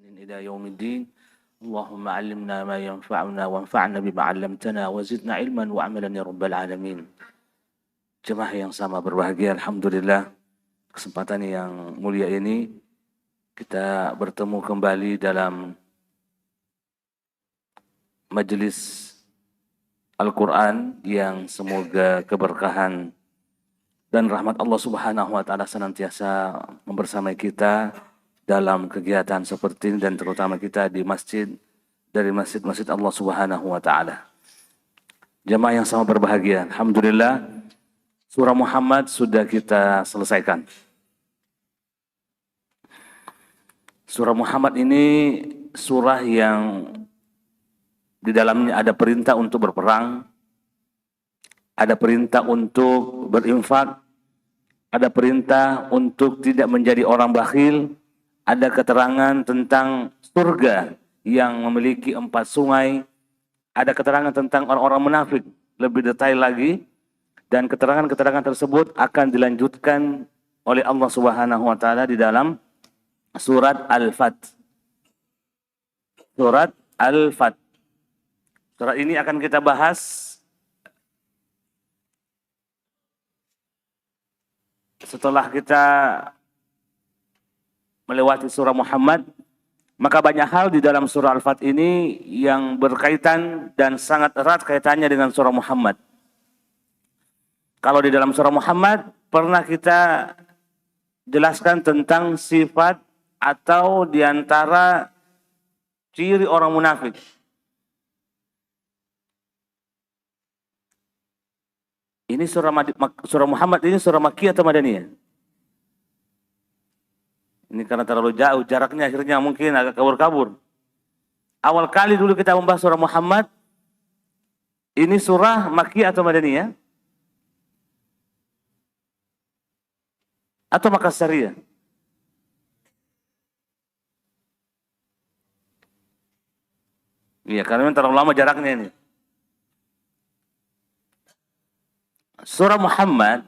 إلى يوم الدين اللهم علمنا ما ينفعنا وانفعنا بما علمتنا وزدنا علما وعملا ya rabbal alamin. Jemaah yang sama berbahagia, alhamdulillah kesempatan yang mulia ini kita bertemu kembali dalam majelis Al-Quran yang semoga keberkahan dan rahmat Allah Subhanahu wa taala senantiasa membersamai kita dalam kegiatan seperti ini dan terutama kita di masjid dari masjid-masjid Allah Subhanahu wa taala. Jemaah yang sama berbahagia, alhamdulillah surah Muhammad sudah kita selesaikan. Surah Muhammad ini surah yang di dalamnya ada perintah untuk berperang, ada perintah untuk berinfak, ada perintah untuk tidak menjadi orang bakhil, ada keterangan tentang surga yang memiliki 4 sungai, ada keterangan tentang orang-orang munafik lebih detail lagi, dan keterangan-keterangan tersebut akan dilanjutkan oleh Allah Subhanahu wa taala di dalam surat Al-Fat. Surat Al-Fat. Surat ini akan kita bahas setelah kita melewati surah Muhammad, maka banyak hal di dalam surah Al-Fat ini yang berkaitan dan sangat erat kaitannya dengan surah Muhammad. Kalau di dalam surah Muhammad pernah kita jelaskan tentang sifat atau diantara ciri orang munafik. Ini surah Muhammad ini surah Makkiyah atau Madaniyah? Ini karena terlalu jauh jaraknya akhirnya mungkin agak kabur-kabur. Awal kali dulu kita membahas surah Muhammad, ini surah Makkiyah atau Madaniyah? Atau Makassariyah? Iya, karena memang terlalu lama jaraknya ini. Surah Muhammad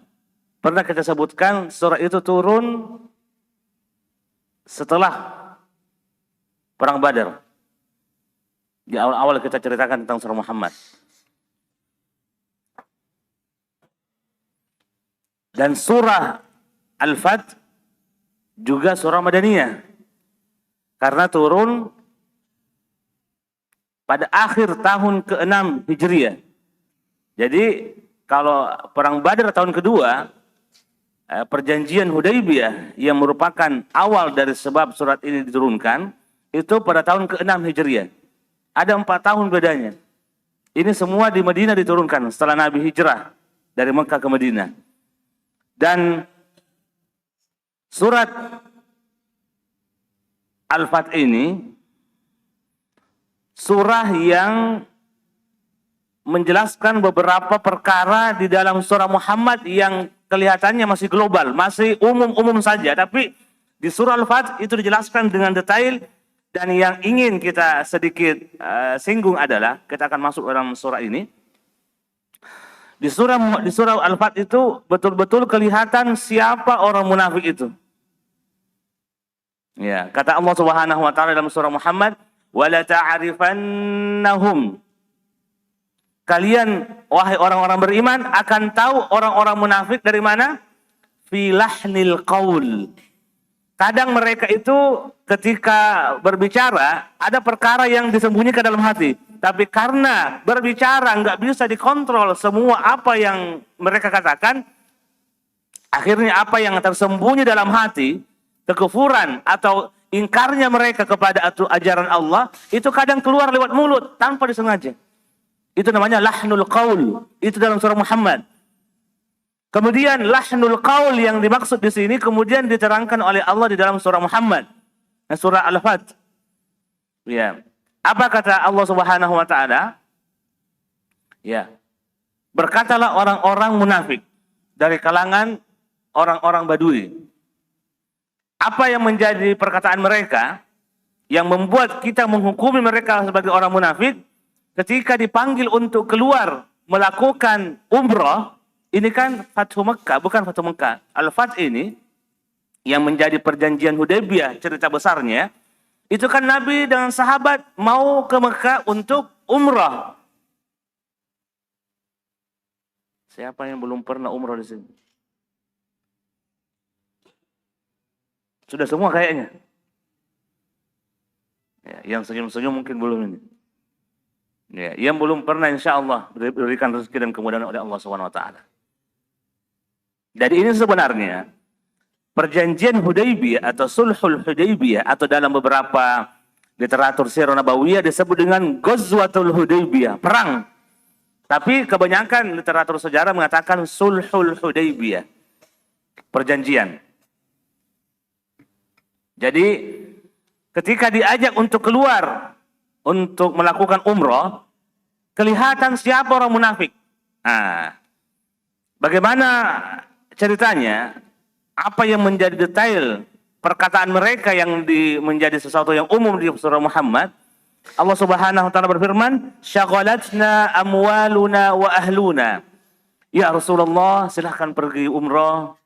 pernah kita sebutkan surah itu turun setelah perang Badar. Di awal-awal kita ceritakan tentang surah Muhammad. Dan surah Al-Fat juga surah Madaniyah. Karena turun pada akhir tahun ke-6 Hijriah. Jadi kalau perang Badar tahun kedua, perjanjian Hudaybiyah yang merupakan awal dari sebab surat ini diturunkan, itu pada tahun ke-6 Hijriah. Ada 4 tahun bedanya. Ini semua di Madinah diturunkan setelah Nabi hijrah dari Mekah ke Madinah. Dan surat Al-Fat ini surah yang menjelaskan beberapa perkara di dalam surah Muhammad yang kelihatannya masih global, masih umum-umum saja. Tapi di surah Al-Fat itu dijelaskan dengan detail, dan yang ingin kita sedikit singgung adalah, kita akan masuk dalam surah ini. Di surah Al-Fat itu betul-betul kelihatan siapa orang munafik itu. Ya, kata Allah Subhanahu wa taala dalam surah Muhammad, "Wala ta'rifannahum." Kalian, wahai orang-orang beriman, akan tahu orang-orang munafik dari mana? Fi lahnil qaul. Kadang mereka itu ketika berbicara, ada perkara yang disembunyikan dalam hati. Tapi karena berbicara nggak bisa dikontrol semua apa yang mereka katakan, akhirnya apa yang tersembunyi dalam hati, kekufuran atau ingkarnya mereka kepada ajaran Allah, itu kadang keluar lewat mulut tanpa disengaja. Itu namanya lahnul qaul. Itu dalam surah Muhammad. Kemudian lahnul qaul yang dimaksud di sini kemudian diterangkan oleh Allah di dalam surah Muhammad. Surah Al-Fat. Ya. Apa kata Allah Subhanahu wa taala? Ya. Berkatalah orang-orang munafik dari kalangan orang-orang Badui. Apa yang menjadi perkataan mereka yang membuat kita menghukumi mereka sebagai orang munafik? Ketika dipanggil untuk keluar melakukan umrah, ini kan Fathu Mekah, bukan Fathu Mekah. Al-Fat ini yang menjadi perjanjian Hudaybiyah, cerita besarnya, Itu kan Nabi dengan sahabat mau ke Mekah untuk umrah. Siapa yang belum pernah umrah di sini? Sudah semua kayaknya. Ya, yang senyum-senyum mungkin belum ini. Ya, yang belum pernah insya Allah diberikan rezeki dan kemudahan oleh Allah SWT. Jadi ini sebenarnya perjanjian Hudaybiyah atau Sulhul Hudaybiyah atau dalam beberapa literatur Sirah Nabawiyah disebut dengan Ghazwatul Hudaybiyah, perang. Tapi kebanyakan literatur sejarah mengatakan Sulhul Hudaybiyah, perjanjian. Jadi ketika diajak untuk keluar untuk melakukan umroh, kelihatan siapa orang munafik. Nah, bagaimana ceritanya? Apa yang menjadi detail perkataan mereka yang menjadi sesuatu yang umum di surah Muhammad? Allah Subhanahu wa taala berfirman, "Syaghalatna amwaluna wa ahluna." Ya Rasulullah, silahkan pergi umroh.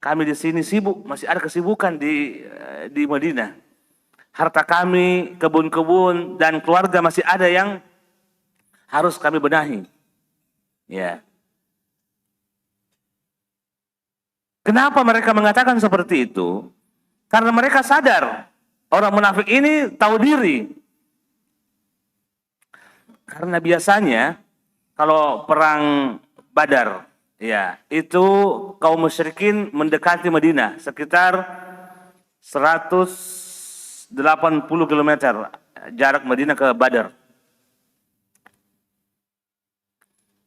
Kami di sini sibuk, masih ada kesibukan di Madinah. Harta kami, kebun-kebun dan keluarga masih ada yang harus kami benahi. Ya. Kenapa mereka mengatakan seperti itu? Karena mereka sadar orang munafik ini tahu diri. Karena biasanya kalau perang Badar, ya, itu kaum musyrikin mendekati Madinah sekitar 180 km jarak Madinah ke Badar.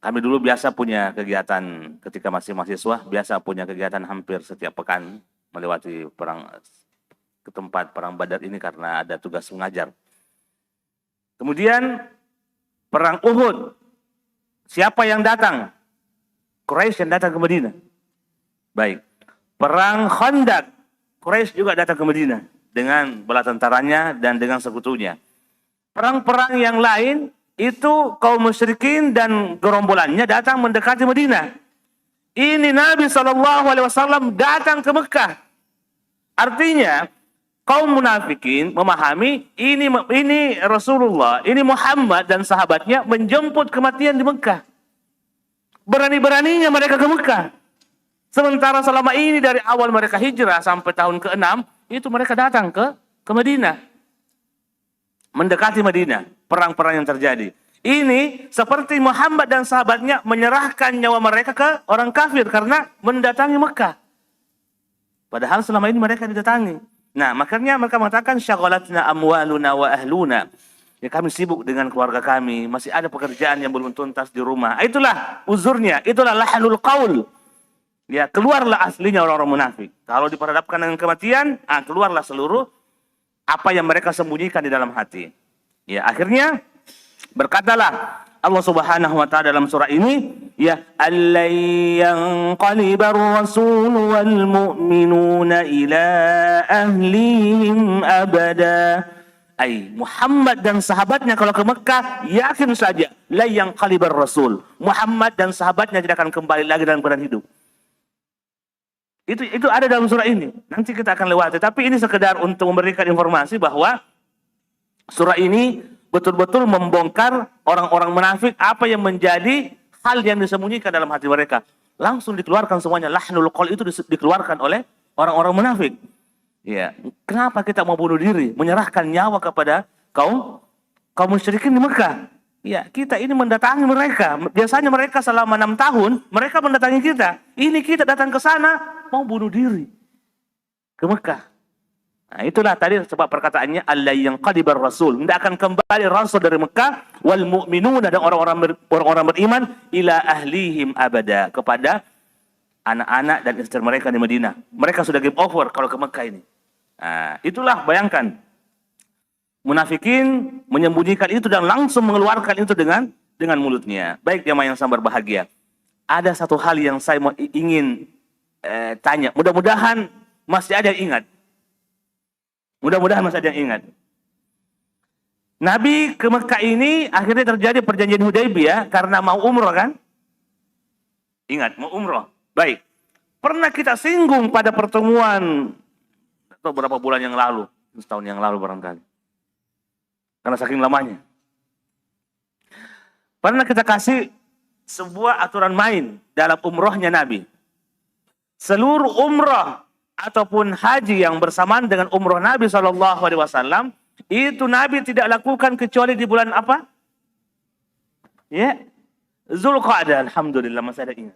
Kami dulu biasa punya kegiatan ketika masih mahasiswa, biasa punya kegiatan hampir setiap pekan melewati ke tempat perang Badar ini karena ada tugas mengajar. Kemudian perang Uhud, siapa yang datang? Quraisy yang datang ke Madinah. Baik. Perang Khandaq, Quraisy juga datang ke Madinah dengan bala tentaranya dan dengan sekutunya. Perang-perang yang lain itu kaum musyrikin dan gerombolannya datang mendekati Madinah. Ini Nabi SAW datang ke Mekah. Artinya kaum munafikin memahami ini Rasulullah, ini Muhammad dan sahabatnya menjemput kematian di Mekah. Berani-beraninya mereka ke Mekah. Sementara selama ini dari awal mereka hijrah sampai tahun ke-6 itu mereka datang ke Madinah. Mendekati Madinah, perang-perang yang terjadi. Ini seperti Muhammad dan sahabatnya menyerahkan nyawa mereka ke orang kafir karena mendatangi Mekah. Padahal selama ini mereka didatangi. Nah, makanya mereka mengatakan syaghalatna amwaluna wa ahluna. Ya, kami sibuk dengan keluarga kami, masih ada pekerjaan yang belum tuntas di rumah. Itulah uzurnya, itulah lahanul qaul. Ya, keluarlah aslinya orang-orang munafik. Kalau diperhadapkan dengan kematian, keluarlah seluruh apa yang mereka sembunyikan di dalam hati. Ya, akhirnya berkatalah Allah Subhanahu wa taala dalam surah ini, ya, allay yanqalibar rasul wal mu'minuna ila ahlihim abada. Muhammad dan sahabatnya kalau ke Mekah, yakin saja la yanqalibar rasul. Muhammad dan sahabatnya tidak akan kembali lagi dalam keadaan hidup. Itu ada dalam surah ini. Nanti kita akan lewati. Tapi ini sekedar untuk memberikan informasi bahwa surah ini betul-betul membongkar orang-orang munafik apa yang menjadi hal yang disembunyikan dalam hati mereka. Langsung dikeluarkan semuanya. Lahnul qaul itu dikeluarkan oleh orang-orang munafik. Ya, kenapa kita mau bunuh diri, menyerahkan nyawa kepada kaum musyrikin di Mekah? Ya, kita ini mendatangi mereka. Biasanya mereka selama 6 tahun, mereka mendatangi kita. Ini kita datang ke sana, mau bunuh diri. Ke Mekah. Nah, itulah tadi sebab perkataannya, allay yanqalibar rasul. Tidak akan kembali rasul dari Mekah, wal mu'minuna dan orang-orang beriman, ila ahlihim abada. Kepada anak-anak dan istri mereka di Madinah. Mereka sudah give over kalau ke Mekah ini. Nah, itulah bayangkan. Munafikin menyembunyikan itu dan langsung mengeluarkan itu dengan mulutnya. Baik jemaah yang sangat berbahagia. Ada satu hal yang saya ingin tanya. Mudah-mudahan masih ada yang ingat. Mudah-mudahan masih ada yang ingat. Nabi ke Mekah ini akhirnya terjadi perjanjian Hudaybiyah karena mau umroh kan? Ingat, mau umroh. Baik. Pernah kita singgung pada pertemuan atau beberapa bulan yang lalu, setahun yang lalu barangkali. Karena saking lamanya. Pernah kita kasih sebuah aturan main dalam umrohnya Nabi. Seluruh umroh ataupun haji yang bersamaan dengan umroh Nabi SAW, itu Nabi tidak lakukan kecuali di bulan apa? Ya, Zulqa'dah. Alhamdulillah masih ada ingat.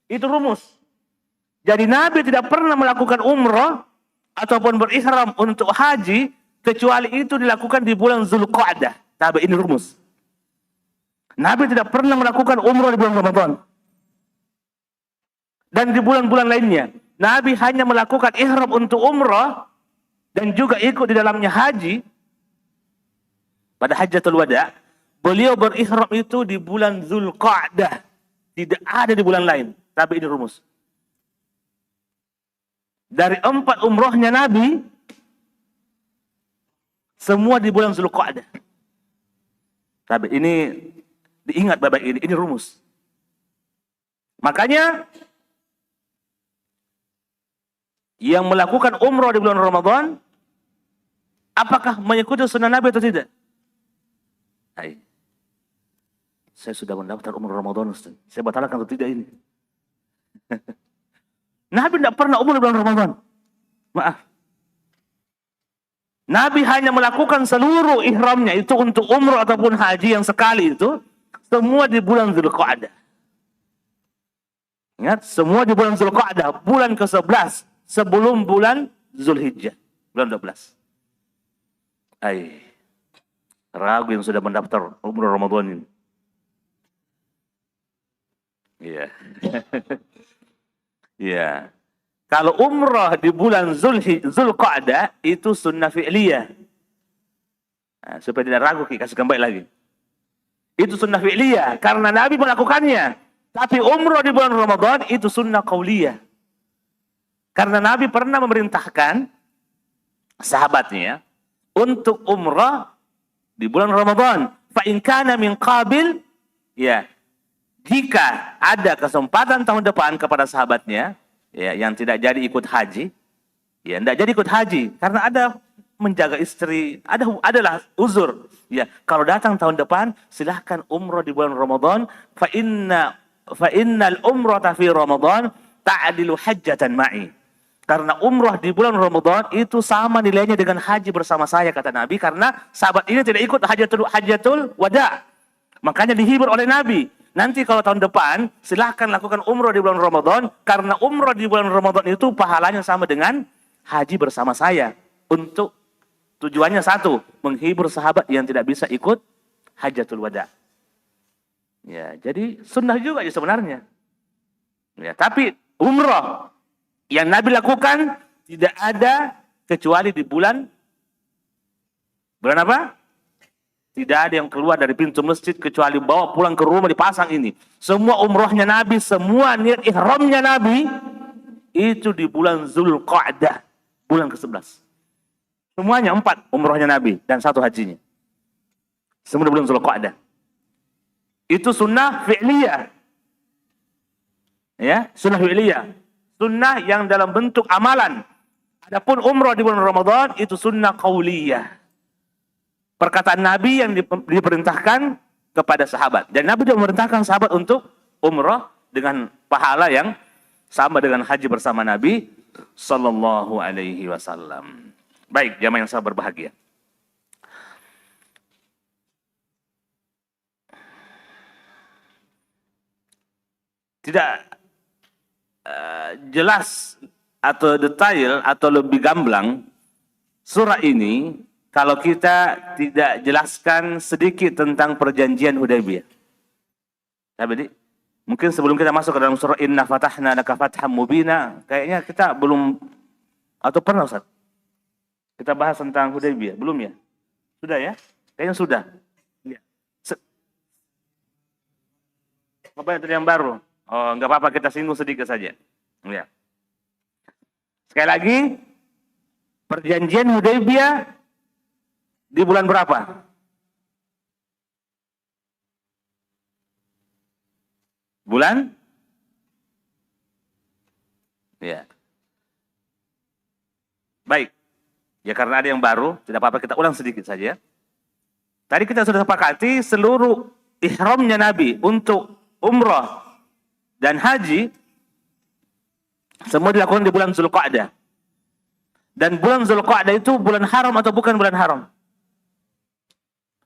Itu rumus. Jadi Nabi tidak pernah melakukan umroh ataupun berihram untuk haji kecuali itu dilakukan di bulan Zulqa'dah. Tapi ini rumus. Nabi tidak pernah melakukan umroh di bulan Ramadan. Dan di bulan-bulan lainnya. Nabi hanya melakukan ihram untuk umroh dan juga ikut di dalamnya haji. Pada Hajjatul Wada, beliau berihram itu di bulan Zulqa'dah. Tidak ada di bulan lain. Tapi ini rumus. Dari 4 umrohnya Nabi, semua di bulan Zulqa'dah. Tapi ini diingat baik-baik, ini rumus. Makanya yang melakukan umroh di bulan Ramadan, apakah mengikuti sunnah Nabi atau tidak? Hai. Saya sudah mendaftar umroh Ramadan, Ustaz. Saya batalkan atau tidak ini? Nabi tidak pernah umroh di bulan Ramadan. Maaf. Nabi hanya melakukan seluruh ihramnya itu untuk umroh ataupun haji yang sekali itu, semua di bulan Zulqa'dah. Ingat, semua di bulan Zulqa'dah, bulan ke-11 sebelum bulan Zulhijjah, bulan 12. Ragu yang sudah mendaftar umroh Ramadan ini. Iya. Iya. Kalau umroh di bulan Zulqa'dah itu sunnah fi'liyah. Nah, supaya tidak ragu, kasih kembali lagi. Itu sunnah fi'liyah karena Nabi melakukannya. Tapi umroh di bulan Ramadan itu sunnah qauliyah. Karena Nabi pernah memerintahkan sahabatnya untuk umroh di bulan Ramadan. Fa in kana min qabil, ya, jika ada kesempatan tahun depan kepada sahabatnya, ya, yang tidak jadi ikut haji, ya, tidak jadi ikut haji karena ada menjaga istri, adalah uzur. Ya, kalau datang tahun depan silahkan umroh di bulan Ramadan. Fa innal umrata fi Ramadan ta'dilu hajjatan ma'i. Karena umroh di bulan Ramadan itu sama nilainya dengan haji bersama saya, kata Nabi, karena sahabat ini tidak ikut hajatul wada. Makanya dihibur oleh Nabi. Nanti kalau tahun depan silahkan lakukan umroh di bulan Ramadan karena umroh di bulan Ramadan itu pahalanya sama dengan haji bersama saya. Untuk tujuannya satu, menghibur sahabat yang tidak bisa ikut hajatul wada. Ya, jadi sunnah juga ya sebenarnya. Ya, tapi umroh yang Nabi lakukan tidak ada kecuali di bulan apa? Tidak ada yang keluar dari pintu masjid kecuali bawa pulang ke rumah dipasang ini. Semua umrohnya Nabi, semua niat ihramnya Nabi itu di bulan Zulqa'dah, bulan ke-11. Semuanya 4 umrohnya Nabi dan 1 hajinya. Semua di bulan Zulqa'dah. Itu sunnah fi'liyah. Ya, sunnah fi'liyah. Sunnah yang dalam bentuk amalan. Adapun umrah di bulan Ramadan itu sunnah qauliyah. Perkataan Nabi yang diperintahkan kepada sahabat. Dan Nabi juga memerintahkan sahabat untuk umrah dengan pahala yang sama dengan haji bersama Nabi sallallahu alaihi wasallam. Baik, jamaah yang sabar berbahagia. Tidak jelas atau detail atau lebih gamblang surah ini kalau kita tidak jelaskan sedikit tentang perjanjian Hudaybiyah. Tapi mungkin sebelum kita masuk ke dalam surah Inna Fatahna Laka Fatham Mubina, kayaknya kita belum atau pernah Ustaz kita bahas tentang Hudaybiyah, belum ya? Sudah ya? Kayaknya sudah. Ya. Apa yang baru? Oh, enggak apa-apa, kita singgung sedikit saja. Ya. Sekali lagi, perjanjian Hudaybiyah di bulan berapa? Bulan? Ya. Baik. Ya karena ada yang baru, tidak apa-apa kita ulang sedikit saja. Tadi kita sudah sepakati seluruh ihramnya Nabi untuk umrah dan haji semua dilakukan di bulan Zulqa'dah. Dan bulan Zulqa'dah itu bulan haram atau bukan bulan haram?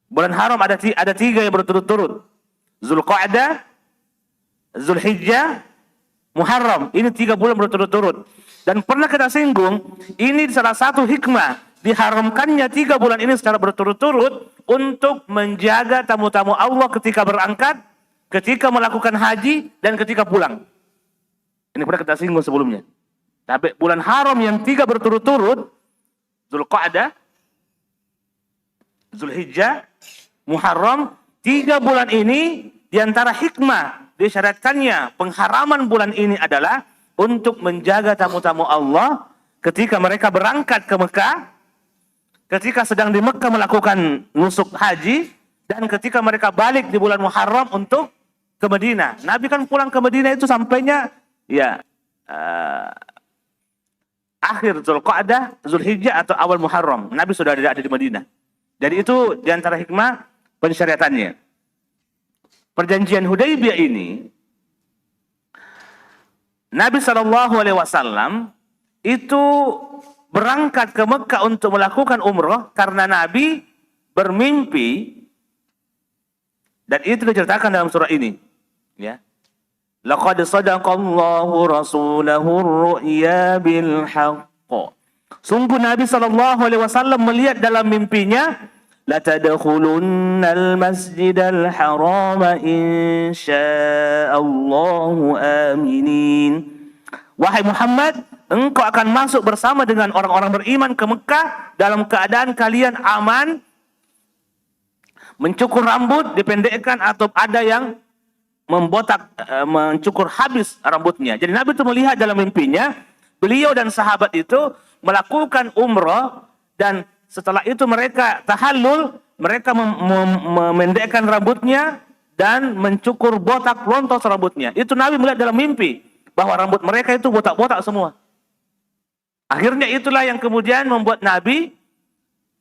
Bulan haram ada tiga yang berturut-turut. Zulqa'dah, Zulhijjah, Muharram. Ini 3 bulan berturut-turut. Dan pernah kita singgung, ini salah satu hikmah diharamkannya 3 bulan ini secara berturut-turut untuk menjaga tamu-tamu Allah ketika berangkat, ketika melakukan haji, dan ketika pulang. Ini pernah kita singgung sebelumnya. Tapi bulan haram yang 3 berturut-turut, Zulqa'dah, Zulhijjah, Muharram, 3 bulan ini diantara hikmah disyariatkannya pengharaman bulan ini adalah untuk menjaga tamu-tamu Allah ketika mereka berangkat ke Mekah, ketika sedang di Mekah melakukan nusuk haji, dan ketika mereka balik di bulan Muharram untuk ke Madinah. Nabi kan pulang ke Madinah itu sampainya akhir Zulqa'dah, Zulhijjah atau awal Muharram. Nabi sudah ada di Madinah. Jadi itu diantara hikmah pensyariatannya. Perjanjian Hudaybiyah ini, Nabi SAW itu berangkat ke Mekah untuk melakukan umrah karena Nabi bermimpi, dan itu diceritakan dalam surah ini. Ya, laqad sadaqallahu rasulahu ar-ru'ya bil haqq. Sungguh Nabi SAW melihat dalam mimpinya, la tadkhulunnal masjidal harama insyaallahu aminin. Wahai Muhammad, engkau akan masuk bersama dengan orang-orang beriman ke Mekah dalam keadaan kalian aman, mencukur rambut, dipendekkan, atau ada yang membotak, mencukur habis rambutnya. Jadi Nabi itu melihat dalam mimpinya, beliau dan sahabat itu melakukan umrah, dan setelah itu mereka tahallul, mereka memendekkan rambutnya dan mencukur botak lontos rambutnya. Itu Nabi melihat dalam mimpi bahwa rambut mereka itu botak-botak semua. Akhirnya itulah yang kemudian membuat Nabi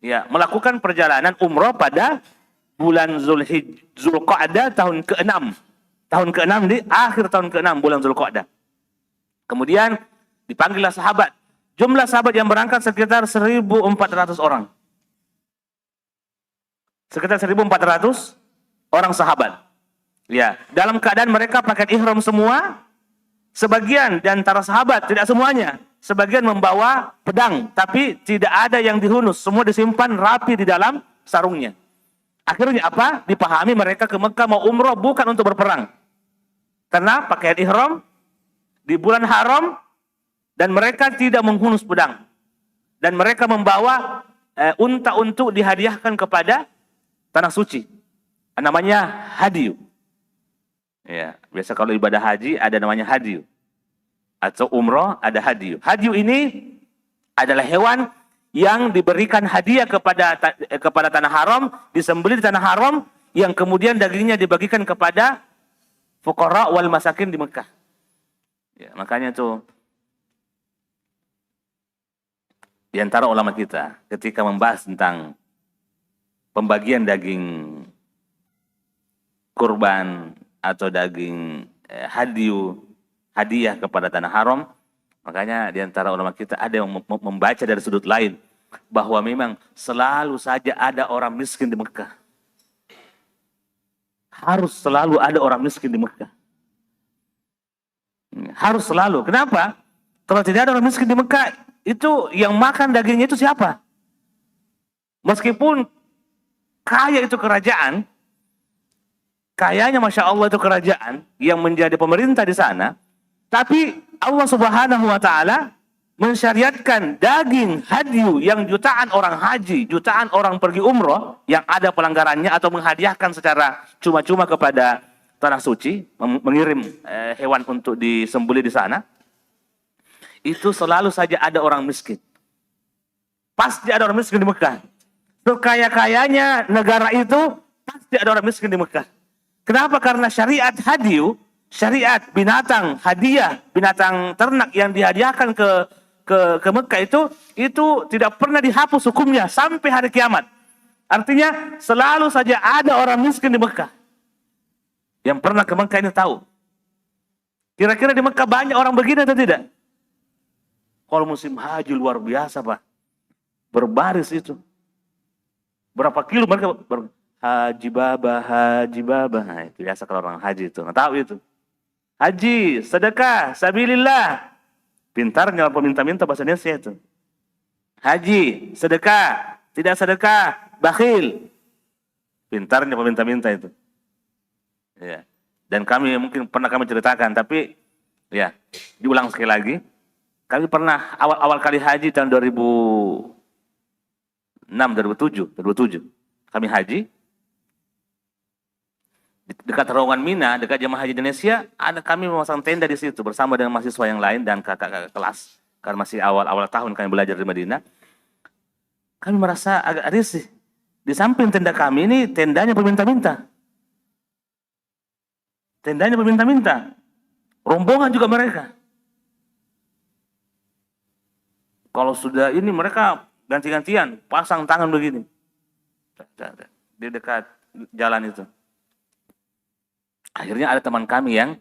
melakukan perjalanan umrah pada bulan Zulqa'dah tahun ke-6. Tahun ke-6 di akhir tahun ke-6 bulan Zulqa'dah. Kemudian dipanggillah sahabat. Jumlah sahabat yang berangkat sekitar 1.400 orang. Sekitar 1.400 orang sahabat. Ya, dalam keadaan mereka pakai ihram semua. Sebagian di antara sahabat, tidak semuanya, sebagian membawa pedang, tapi tidak ada yang dihunus, semua disimpan rapi di dalam sarungnya. Akhirnya apa? Dipahami mereka ke Mekah mau umrah bukan untuk berperang. Karena pakaian ihram di bulan haram, dan mereka tidak menghunus pedang. Dan mereka membawa unta untuk dihadiahkan kepada tanah suci. Namanya hadiyu. Ya, biasa kalau ibadah haji ada namanya hadiyu. Atau umrah ada hadiyu. Hadiyu ini adalah hewan yang diberikan hadiah kepada tanah haram, disembelih di tanah haram, yang kemudian dagingnya dibagikan kepada fuqara wal masakin di Mekah. Ya, makanya tuh di antara ulama kita ketika membahas tentang pembagian daging kurban atau daging hadiah kepada tanah haram, makanya di antara ulama kita ada yang membaca dari sudut lain bahwa memang selalu saja ada orang miskin di Mekah. Harus selalu ada orang miskin di Mekah. Harus selalu. Kenapa? Kalau tidak ada orang miskin di Mekah, itu yang makan dagingnya itu siapa? Meskipun kaya itu kerajaan, kayanya Masya Allah itu kerajaan yang menjadi pemerintah di sana, tapi Allah Subhanahu wa Ta'ala mensyariatkan daging hadiyu yang jutaan orang haji, jutaan orang pergi umroh yang ada pelanggarannya atau menghadiahkan secara cuma-cuma kepada tanah suci, mengirim hewan untuk disembelih di sana, itu selalu saja ada orang miskin. Pasti ada orang miskin di Mekah. Sekaya-kayanya negara itu pasti ada orang miskin di Mekah. Kenapa? Karena syariat hadiyu, syariat binatang hadiah, binatang ternak yang dihadiahkan ke Mekah itu tidak pernah dihapus hukumnya sampai hari kiamat. Artinya selalu saja ada orang miskin di Mekah. Yang pernah ke Mekah ini tahu. Kira-kira di Mekah banyak orang begini atau tidak? Kalau musim haji luar biasa, Pak. Berbaris itu. Berapa kilo mereka haji baba. Nah, itu biasa kalau orang haji itu. Nggak tahu itu. Haji, sedekah, sabilillah. Pintarnya peminta-minta bahasa Indonesia itu. Haji, sedekah, tidak sedekah, bakhil. Pintarnya peminta-minta itu. Ya. Dan kami mungkin pernah kami ceritakan, tapi ya diulang sekali lagi. Kami pernah awal kali haji tahun 2007. Kami haji dekat terowongan Mina, dekat jemaah haji Indonesia, ada kami memasang tenda di situ bersama dengan mahasiswa yang lain dan kakak-kakak kelas. Karena masih awal tahun kami belajar di Madinah. Kami merasa agak risih. Di samping tenda kami ini tendanya peminta-minta. Tendanya peminta-minta. Rombongan juga mereka. Kalau sudah ini mereka ganti-gantian, pasang tangan begini. Di dekat jalan itu. Akhirnya ada teman kami yang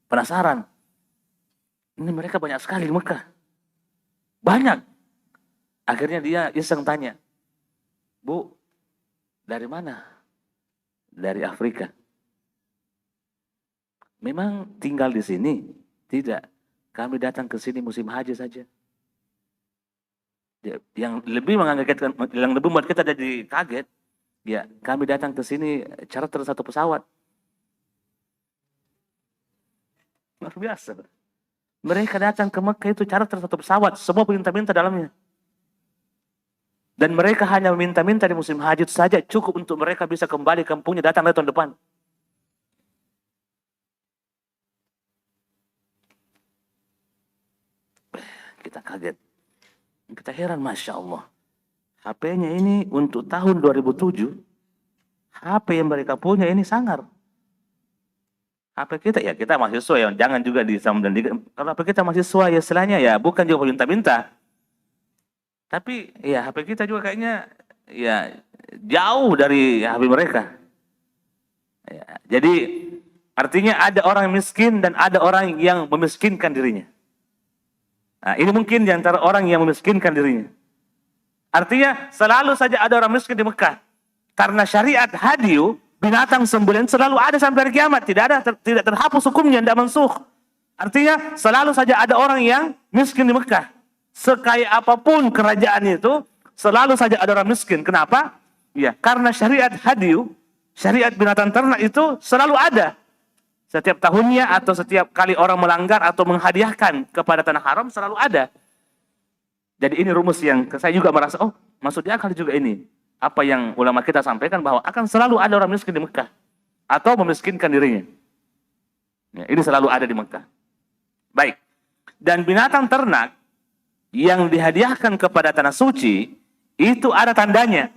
penasaran. Ini mereka banyak sekali di Mekah. Banyak. Akhirnya dia iseng tanya. Bu, dari mana? Dari Afrika. Memang tinggal di sini? Tidak. Kami datang ke sini musim haji saja. Yang lebih mengagetkan, yang lebih membuat kita jadi kaget, ya kami datang ke sini charter satu pesawat. Luar biasa. Mereka datang ke Mekah itu charter satu pesawat, semua minta-minta dalamnya. Dan mereka hanya meminta-minta di musim haji itu saja, cukup untuk mereka bisa kembali kampungnya datang dari tahun depan. Kita kaget. Kita heran, Masya Allah. HP-nya ini untuk tahun 2007, HP yang mereka punya ini sangar. HP kita, ya kita mahasiswa ya, jangan juga disambung. Kalau HP kita mahasiswa ya istilahnya ya bukan juga minta-minta. Tapi ya HP kita juga kayaknya ya jauh dari HP mereka. Ya, jadi artinya ada orang miskin dan ada orang yang memiskinkan dirinya. Nah, ini mungkin di antara orang yang memiskinkan dirinya. Artinya selalu saja ada orang miskin di Mekah. Karena syariat hadiu, binatang sembelihan selalu ada sampai hari kiamat. Tidak terhapus hukumnya, tidak mansuh. Artinya selalu saja ada orang yang miskin di Mekah. Sekaya apapun kerajaan itu, selalu saja ada orang miskin. Kenapa? Ya, karena syariat hadiu, syariat binatang ternak itu selalu ada. Setiap tahunnya atau setiap kali orang melanggar atau menghadiahkan kepada tanah haram selalu ada. Jadi ini rumus yang saya juga merasa, oh maksudnya akal juga ini. Apa yang ulama kita sampaikan bahwa akan selalu ada orang miskin di Mekah. Atau memiskinkan dirinya. Ya, ini selalu ada di Mekah. Baik. Dan binatang ternak yang dihadiahkan kepada tanah suci, itu ada tandanya.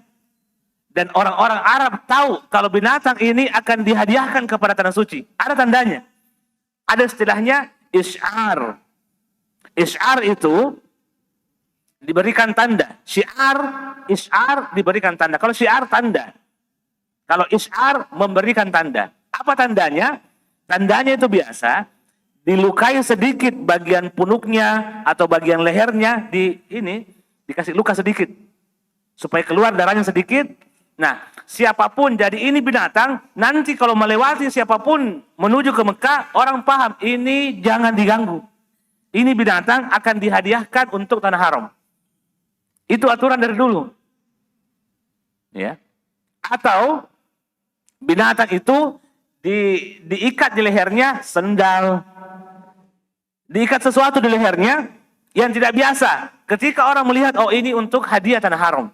Dan orang-orang Arab tahu kalau binatang ini akan dihadiahkan kepada tanah suci. Ada tandanya. Ada istilahnya isy'ar. Isy'ar itu diberikan tanda. Isy'ar diberikan tanda. Kalau syiar tanda. Kalau isy'ar memberikan tanda. Apa tandanya? Tandanya itu biasa dilukai sedikit bagian punuknya atau bagian lehernya dikasih luka sedikit supaya keluar darahnya sedikit. Nah, siapapun jadi ini binatang, nanti kalau melewati siapapun menuju ke Mekah, orang paham ini jangan diganggu. Ini binatang akan dihadiahkan untuk tanah haram. Itu aturan dari dulu. Ya. Atau binatang itu diikat di lehernya sendal. Diikat sesuatu di lehernya yang tidak biasa. Ketika orang melihat, oh ini untuk hadiah tanah haram.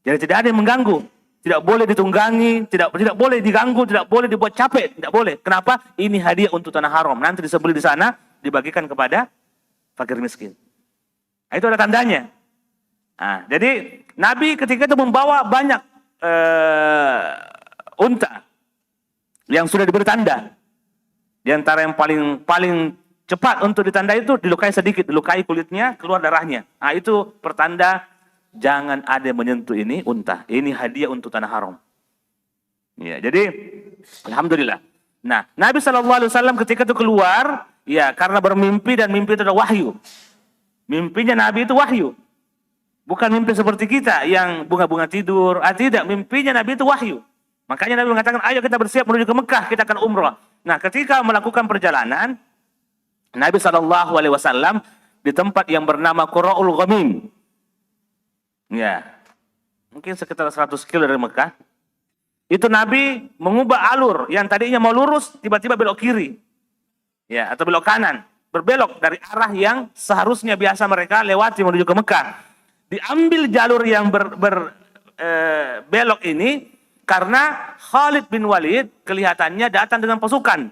Jadi tidak ada yang mengganggu. Tidak boleh ditunggangi, tidak boleh diganggu, tidak boleh dibuat capek, tidak boleh. Kenapa? Ini hadiah untuk tanah haram. Nanti disembelih di sana, dibagikan kepada fakir miskin. Nah, itu ada tandanya. Nah, jadi Nabi ketika itu membawa banyak unta yang sudah diberi tanda. Di antara yang paling cepat untuk ditandai itu dilukai sedikit, dilukai kulitnya, keluar darahnya. Nah, itu pertanda jangan ada yang menyentuh ini unta. Ini hadiah untuk tanah haram. Ya, jadi alhamdulillah. Nah, Nabi SAW ketika itu keluar, ya karena bermimpi dan mimpi itu adalah wahyu. Mimpinya Nabi itu wahyu. Bukan mimpi seperti kita yang bunga-bunga tidur. Tidak, mimpinya Nabi itu wahyu. Makanya Nabi mengatakan, ayo kita bersiap menuju ke Mekah, kita akan umrah. Nah, ketika melakukan perjalanan, Nabi SAW di tempat yang bernama Qura'ul Ghamim. Ya, mungkin sekitar 100 kilo dari Mekah. Itu Nabi mengubah alur yang tadinya mau lurus, tiba-tiba belok kiri. Ya, atau belok kanan. Berbelok dari arah yang seharusnya biasa mereka lewati menuju ke Mekah. Diambil jalur yang belok ini karena Khalid bin Walid kelihatannya datang dengan pasukan.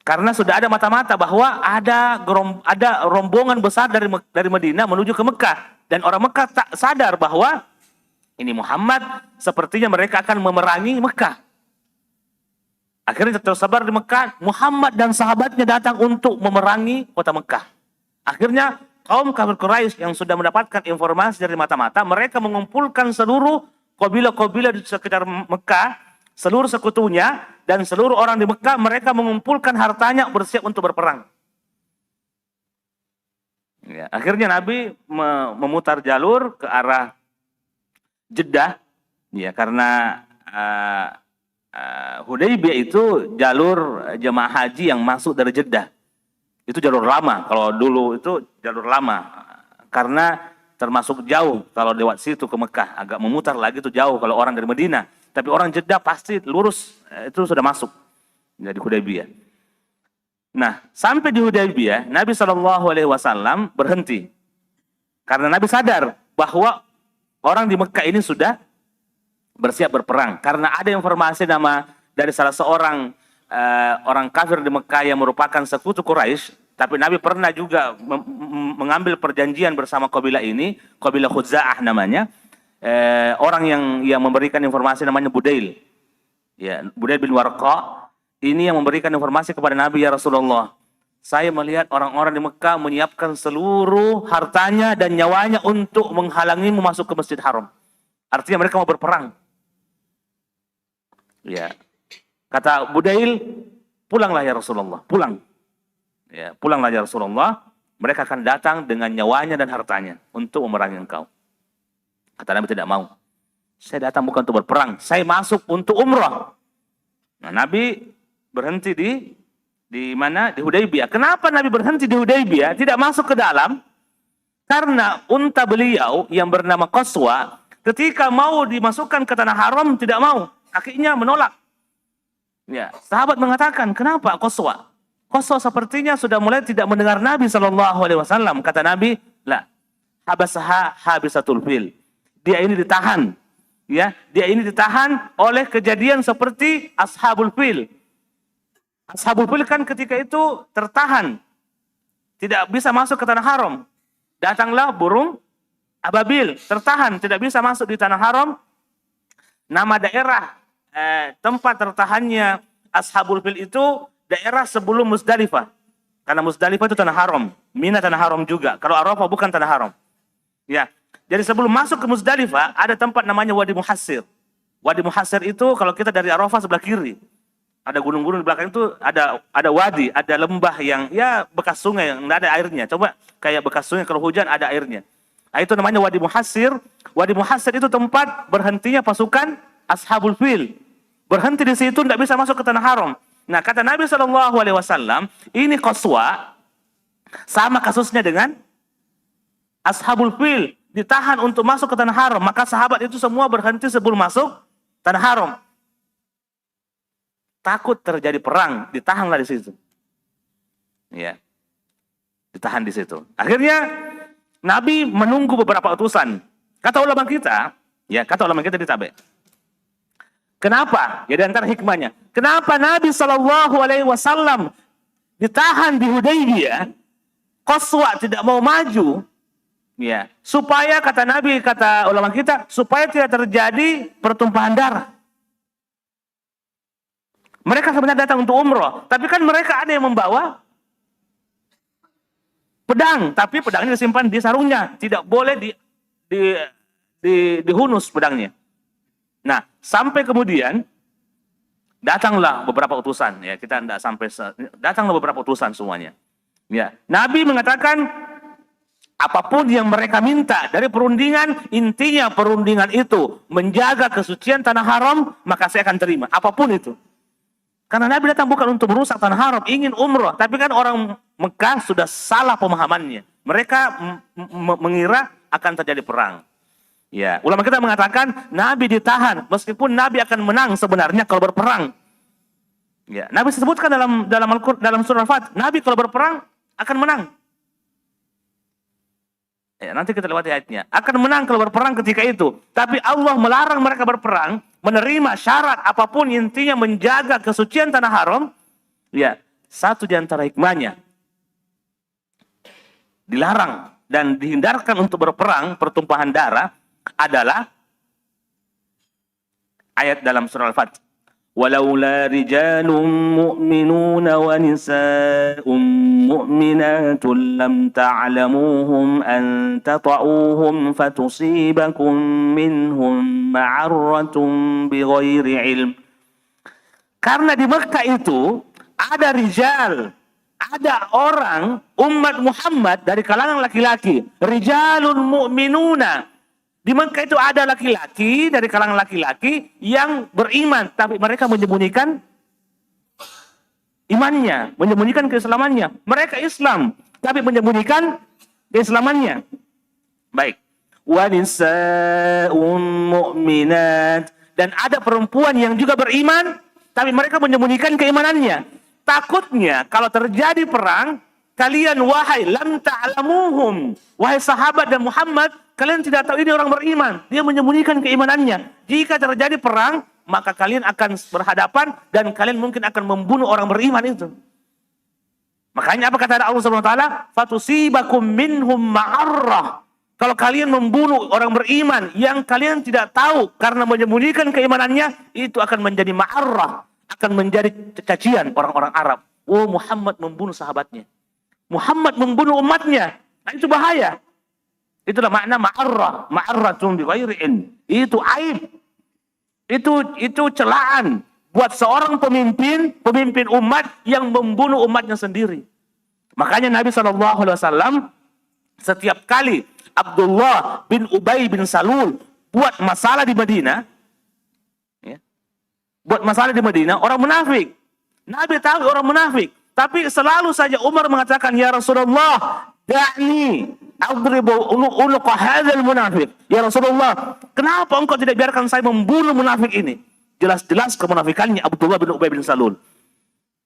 Karena sudah ada mata-mata bahwa ada rombongan besar dari Madinah menuju ke Mekah. Dan orang Mekah tak sadar bahwa ini Muhammad, sepertinya mereka akan memerangi Mekah. Akhirnya tersebar di Mekah, Muhammad dan sahabatnya datang untuk memerangi kota Mekah. Akhirnya kaum kafir Quraisy yang sudah mendapatkan informasi dari mata-mata, mereka mengumpulkan seluruh kabilah-kabilah di sekitar Mekah, seluruh sekutunya, dan seluruh orang di Mekah, mereka mengumpulkan hartanya bersiap untuk berperang. Ya, akhirnya Nabi memutar jalur ke arah Jeddah, ya karena Hudaybiyah itu jalur jemaah haji yang masuk dari Jeddah. Itu jalur lama, kalau dulu itu jalur lama, karena termasuk jauh kalau lewat situ ke Mekah, agak memutar lagi itu jauh kalau orang dari Madinah. Tapi orang Jeddah pasti lurus, itu sudah masuk jadi Hudaybiyah. Nah, sampai di Hudaybiyah, Nabi SAW berhenti. Karena Nabi sadar bahwa orang di Mekah ini sudah bersiap berperang. Karena ada informasi nama dari salah seorang orang kafir di Mekah yang merupakan sekutu Quraisy. Tapi Nabi pernah juga mengambil perjanjian bersama kabilah ini, kabilah Khuzaah namanya. Orang yang memberikan informasi namanya Budail. Ya, Budail bin Warqa. Ini yang memberikan informasi kepada Nabi, ya Rasulullah. Saya melihat orang-orang di Mekah menyiapkan seluruh hartanya dan nyawanya untuk menghalangimu masuk ke Masjid Haram. Artinya mereka mau berperang. Ya. Kata Budail, pulanglah ya Rasulullah, pulang. Ya, pulanglah ya Rasulullah. Mereka akan datang dengan nyawanya dan hartanya untuk memerangi engkau. Kata Nabi tidak mau. Saya datang bukan untuk berperang, saya masuk untuk umrah. Nah, Nabi berhenti di mana? Di Hudaybiyah. Kenapa Nabi berhenti di Hudaybiyah? Tidak masuk ke dalam. Karena unta beliau yang bernama Qaswa, ketika mau dimasukkan ke tanah haram, tidak mau. Kakinya menolak. Ya, sahabat mengatakan, kenapa Qaswa? Qaswa sepertinya sudah mulai tidak mendengar Nabi SAW. Kata Nabi, la, habasaha habisatul fil. Dia ini ditahan. Ya, dia ini ditahan oleh kejadian seperti Ashabul Fil. Ashabul Fil kan ketika itu tertahan. Tidak bisa masuk ke tanah haram. Datanglah burung ababil. Tertahan. Tidak bisa masuk di tanah haram. Nama daerah tempat tertahannya Ashabul Fil itu daerah sebelum Musdalifah. Karena Musdalifah itu tanah haram. Mina tanah haram juga. Kalau Arafah bukan tanah haram. Ya. Jadi sebelum masuk ke Musdalifah ada tempat namanya Wadi Muhassir. Wadi Muhassir itu kalau kita dari Arafah sebelah kiri. Ada gunung-gunung di belakang itu ada wadi, ada lembah yang ya bekas sungai yang tidak ada airnya. Coba kayak bekas sungai kalau hujan ada airnya. Nah, itu namanya Wadi Muhassir. Wadi Muhassir itu tempat berhentinya pasukan Ashabul Fil. Berhenti di situ tidak bisa masuk ke tanah haram. Nah, kata Nabi SAW, ini Qaswa sama kasusnya dengan Ashabul Fil, ditahan untuk masuk ke tanah haram. Maka sahabat itu semua berhenti sebelum masuk tanah haram. Takut terjadi perang, ditahanlah di situ. Ya. Ditahan di situ. Akhirnya Nabi menunggu beberapa utusan. Kata ulama kita ditabe. Kenapa? Ya di antara hikmahnya. Kenapa Nabi SAW ditahan di Hudaybiyah, Qaswa tidak mau maju? Ya, supaya kata Nabi, kata ulama kita, supaya tidak terjadi pertumpahan darah. Mereka sebenarnya datang untuk umroh, tapi kan mereka ada yang membawa pedang, tapi pedangnya disimpan di sarungnya, tidak boleh dihunus pedangnya. Nah, sampai kemudian datanglah beberapa utusan, ya kita tidak sampai datanglah beberapa utusan semuanya. Ya, Nabi mengatakan apapun yang mereka minta dari perundingan, intinya perundingan itu menjaga kesucian tanah haram, maka saya akan terima. Apapun itu. Karena Nabi datang bukan untuk merusak tanah haram, ingin umrah. Tapi kan orang Mekah sudah salah pemahamannya. Mereka mengira akan terjadi perang. Ya, ulama kita mengatakan Nabi ditahan, meskipun Nabi akan menang sebenarnya kalau berperang. Ya, Nabi sebutkan dalam surah Al-Fat, Nabi kalau berperang akan menang. Ya, nanti kita lewati ayatnya. Akan menang kalau berperang ketika itu. Tapi Allah melarang mereka berperang, menerima syarat apapun intinya menjaga kesucian tanah haram. Ya, satu di antara hikmahnya dilarang dan dihindarkan untuk berperang, pertumpahan darah adalah ayat dalam surah Al-Fat. ولولا رجال مؤمنون ونساء مؤمنات لم تعلموهم أن تطؤوهم فتصيبكم منهم معرة بغير علم. Karena di Mekah itu ada rijal, ada orang umat Muhammad dari kalangan laki-laki, rijalun mu'minuna. Di Mekah itu ada laki-laki dari kalangan laki-laki yang beriman, tapi mereka menyembunyikan imannya, menyembunyikan keislamannya. Mereka Islam, tapi menyembunyikan keislamannya. Baik. Wanisa'un mu'minat. Dan ada perempuan yang juga beriman, tapi mereka menyembunyikan keimanannya. Takutnya kalau terjadi perang, kalian wahai lam ta'lamuhum, wahai sahabat dan Muhammad, kalian tidak tahu ini orang beriman. Dia menyembunyikan keimanannya. Jika terjadi perang, maka kalian akan berhadapan dan kalian mungkin akan membunuh orang beriman itu. Makanya apa kata Allah Subhanahu wa taala? Fatusibakum minhum ma'arrah. Kalau kalian membunuh orang beriman yang kalian tidak tahu karena menyembunyikan keimanannya, itu akan menjadi ma'arrah, akan menjadi cacian orang-orang Arab. Oh, Muhammad membunuh sahabatnya. Muhammad membunuh umatnya. Nah, itu bahaya. Itulah makna ma'arrah, ma'arratun bi ghairi ilm. Itu aib. Itu celaan buat seorang pemimpin umat yang membunuh umatnya sendiri. Makanya Nabi SAW setiap kali Abdullah bin Ubay bin Salul buat masalah di Madinah, ya, buat masalah di Madinah, orang munafik. Nabi tahu orang munafik, tapi selalu saja Umar mengatakan, ya Rasulullah, da'ni adribu unuqa hadzal munafiq. Ya Rasulullah, kenapa engkau tidak biarkan saya membunuh munafik ini? Jelas-jelas kemunafikannya Abdullah bin Ubay bin Salul.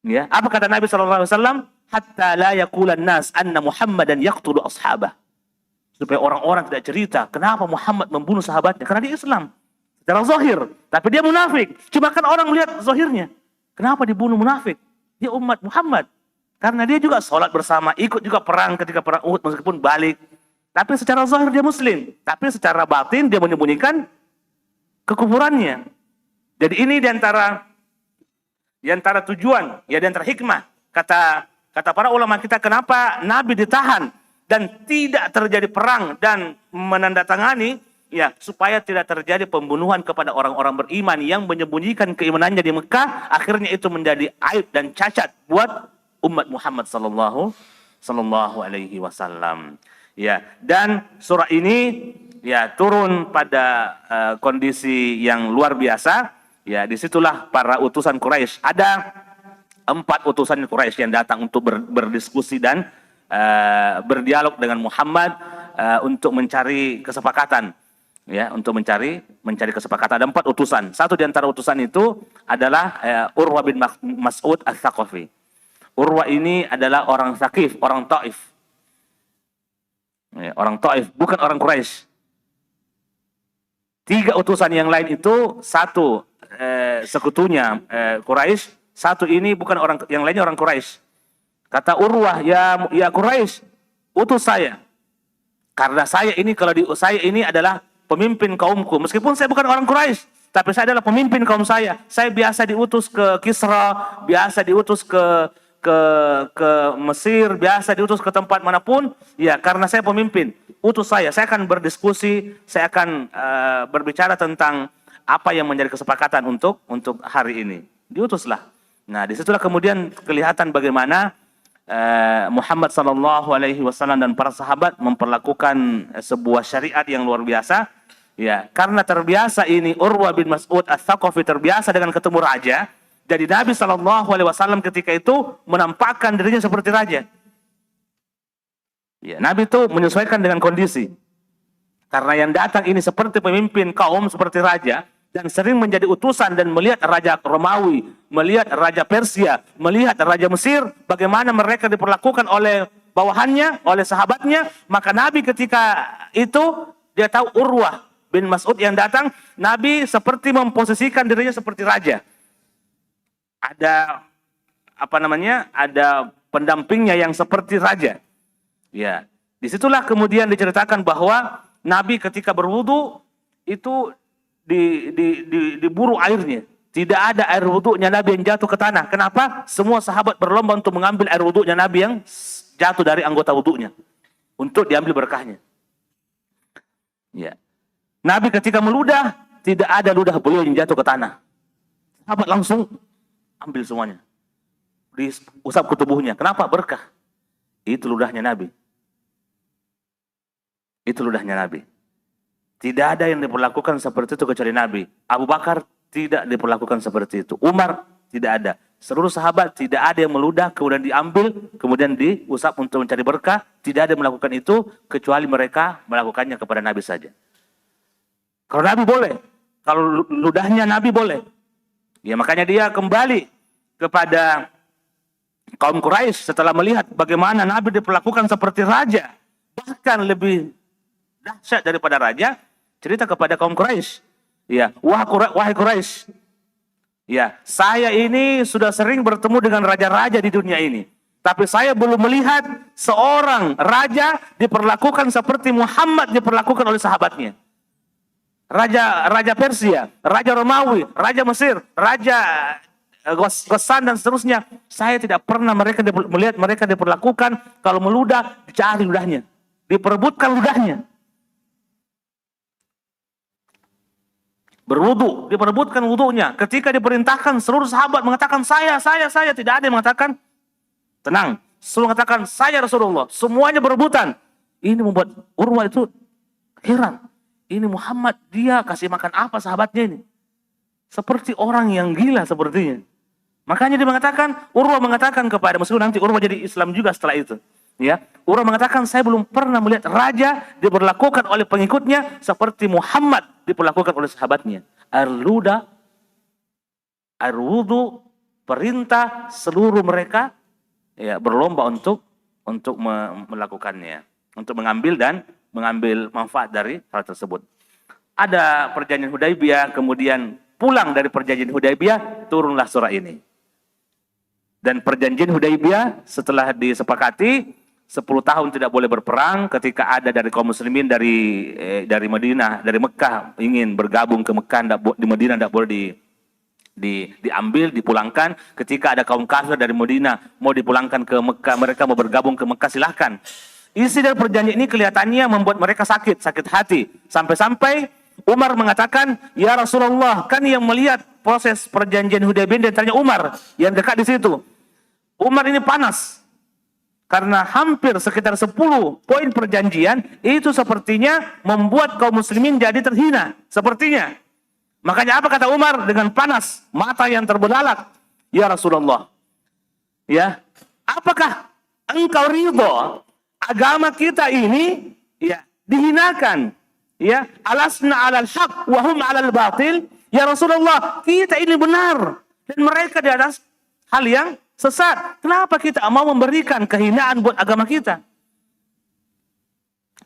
Ya, apa kata Nabi SAW? Hatta la yaqulan nas anna Muhammadan yaqtulu ashabah. Supaya orang-orang tidak cerita kenapa Muhammad membunuh sahabatnya, karena dia Islam secara zahir, tapi dia munafik. Cuma kan orang melihat zahirnya. Kenapa dibunuh munafik? Dia umat Muhammad. Karena dia juga sholat bersama, ikut juga perang ketika perang Uhud meskipun balik. Tapi secara zahir dia muslim. Tapi secara batin dia menyembunyikan kekufurannya. Jadi ini diantara tujuan, ya diantara hikmah. Kata para ulama kita, kenapa Nabi ditahan dan tidak terjadi perang dan menandatangani, ya supaya tidak terjadi pembunuhan kepada orang-orang beriman yang menyembunyikan keimanannya di Mekah. Akhirnya itu menjadi aib dan cacat buat umat Muhammad sallallahu alaihi wasallam. Ya, dan surah ini ya turun pada kondisi yang luar biasa. Ya, disitulah para utusan Quraisy. Ada 4 utusan Quraisy yang datang untuk berdiskusi dan berdialog dengan Muhammad untuk mencari kesepakatan. Ya, untuk mencari kesepakatan. Ada 4 utusan. Satu di antara utusan itu adalah Urwa bin Mas'ud Ats-Tsaqafi. Urwa ini adalah orang Tsaqif, orang Taif. Ya, orang Taif, bukan orang Quraisy. 3 utusan yang lain itu, satu sekutunya Quraisy, satu ini bukan orang, yang lainnya orang Quraisy. Kata Urwah, ya Quraisy, utus saya. Karena saya ini adalah pemimpin kaumku. Meskipun saya bukan orang Quraisy, tapi saya adalah pemimpin kaum saya. Saya biasa diutus ke Kisra, biasa diutus ke ke Mesir, biasa diutus ke tempat manapun, ya karena saya pemimpin, utus saya akan berdiskusi, saya akan berbicara tentang apa yang menjadi kesepakatan untuk hari ini. Diutuslah. Nah, disitulah kemudian kelihatan bagaimana Muhammad SAW dan para sahabat memperlakukan sebuah syariat yang luar biasa. Ya, karena terbiasa ini Urwah bin Mas'ud Ats-Tsaqafi terbiasa dengan ketemu raja. Jadi Nabi SAW ketika itu menampakkan dirinya seperti raja. Ya, Nabi itu menyesuaikan dengan kondisi. Karena yang datang ini seperti pemimpin kaum, seperti raja, dan sering menjadi utusan dan melihat raja Romawi, melihat raja Persia, melihat raja Mesir, bagaimana mereka diperlakukan oleh bawahannya, oleh sahabatnya. Maka Nabi ketika itu dia tahu Urwah bin Mas'ud yang datang, Nabi seperti memposisikan dirinya seperti raja. Ada ada pendampingnya yang seperti raja. Ya, disitulah kemudian diceritakan bahwa Nabi ketika berwudu itu diburu airnya. Tidak ada air wudunya Nabi yang jatuh ke tanah. Kenapa? Semua sahabat berlomba untuk mengambil air wudunya Nabi yang jatuh dari anggota wudunya untuk diambil berkahnya. Ya. Nabi ketika meludah, tidak ada ludah beliau yang jatuh ke tanah. Sahabat langsung ambil semuanya. Diusap ke tubuhnya. Kenapa? Berkah. Itu ludahnya Nabi. Itu ludahnya Nabi. Tidak ada yang diperlakukan seperti itu kecuali Nabi. Abu Bakar tidak diperlakukan seperti itu. Umar tidak ada. Seluruh sahabat tidak ada yang meludah, kemudian diambil, kemudian diusap untuk mencari berkah. Tidak ada yang melakukan itu, kecuali mereka melakukannya kepada Nabi saja. Kalau Nabi boleh, kalau ludahnya Nabi boleh. Ya makanya dia kembali kepada kaum Quraisy setelah melihat bagaimana Nabi diperlakukan seperti raja, bahkan lebih dahsyat daripada raja, cerita kepada kaum Quraisy. Ya, wahai Quraisy, ya saya ini sudah sering bertemu dengan raja-raja di dunia ini, tapi saya belum melihat seorang raja diperlakukan seperti Muhammad diperlakukan oleh sahabatnya. Raja Persia, Raja Romawi, Raja Mesir, Raja Ghassan dan seterusnya. Saya tidak pernah melihat mereka diperlakukan kalau meludah, dicari ludahnya, diperebutkan ludahnya. Berwudu, diperebutkan wudunya. Ketika diperintahkan, seluruh sahabat mengatakan saya. Tidak ada yang mengatakan tenang. Seluruh mengatakan saya Rasulullah. Semuanya berebutan. Ini membuat Urwah itu heran. Ini Muhammad, dia kasih makan apa sahabatnya ini? Seperti orang yang gila sepertinya. Makanya dia mengatakan, Urwah mengatakan kepada, meskipun nanti Urwah jadi Islam juga setelah itu. Ya, Urwah mengatakan, saya belum pernah melihat raja diperlakukan oleh pengikutnya seperti Muhammad diperlakukan oleh sahabatnya. Air ludah, air wudu, perintah seluruh mereka ya berlomba untuk melakukannya, untuk mengambil manfaat dari hal tersebut. Ada perjanjian Hudaibiyah, kemudian pulang dari perjanjian Hudaibiyah, turunlah surah ini. Dan perjanjian Hudaibiyah setelah disepakati, 10 tahun tidak boleh berperang. Ketika ada dari kaum muslimin dari Madinah, dari Mekah ingin bergabung ke Mekah, di Madinah tidak boleh diambil, dipulangkan. Ketika ada kaum kafir dari Madinah mau dipulangkan ke Mekah, mereka mau bergabung ke Mekah, silahkan. Isi dari perjanjian ini kelihatannya membuat mereka sakit hati. Sampai-sampai Umar mengatakan, ya Rasulullah, kan yang melihat proses perjanjian Hudaibiyah diantaranya Umar, yang dekat di situ. Umar ini panas, karena hampir sekitar 10 poin perjanjian, itu sepertinya membuat kaum muslimin jadi terhina, sepertinya. Makanya apa kata Umar dengan panas, mata yang terbelalak, ya Rasulullah, ya, apakah engkau ridho agama kita ini ya dihinakan, ya, alasna alal haq wa hum alal batil? Ya Rasulullah, kita ini benar dan mereka di atas hal yang sesat. Kenapa kita mau memberikan kehinaan buat agama kita?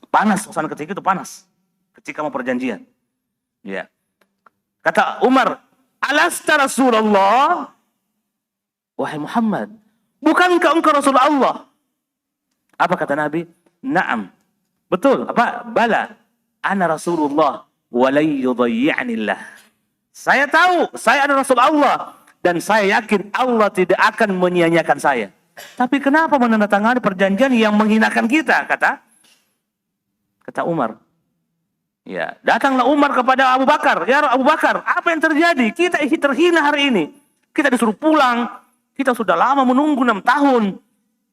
Panas, suasana ketika itu panas. Ketika mau perjanjian. Ya. Kata Umar, alasta Rasulullah? Wahai Muhammad, bukankah engkau Rasulullah Allah? Apa kata Nabi? Naam. Betul. Apa? Bala. Ana Rasulullah wa la yudayyi'nillah. Saya tahu, saya adalah Rasul Allah dan saya yakin Allah tidak akan menyia-nyiakan saya. Tapi kenapa menandatangani perjanjian yang menghinakan kita? Kata Umar. Ya, datanglah Umar kepada Abu Bakar. Ya Abu Bakar, apa yang terjadi? Kita terhina hari ini. Kita disuruh pulang. Kita sudah lama menunggu 6 tahun.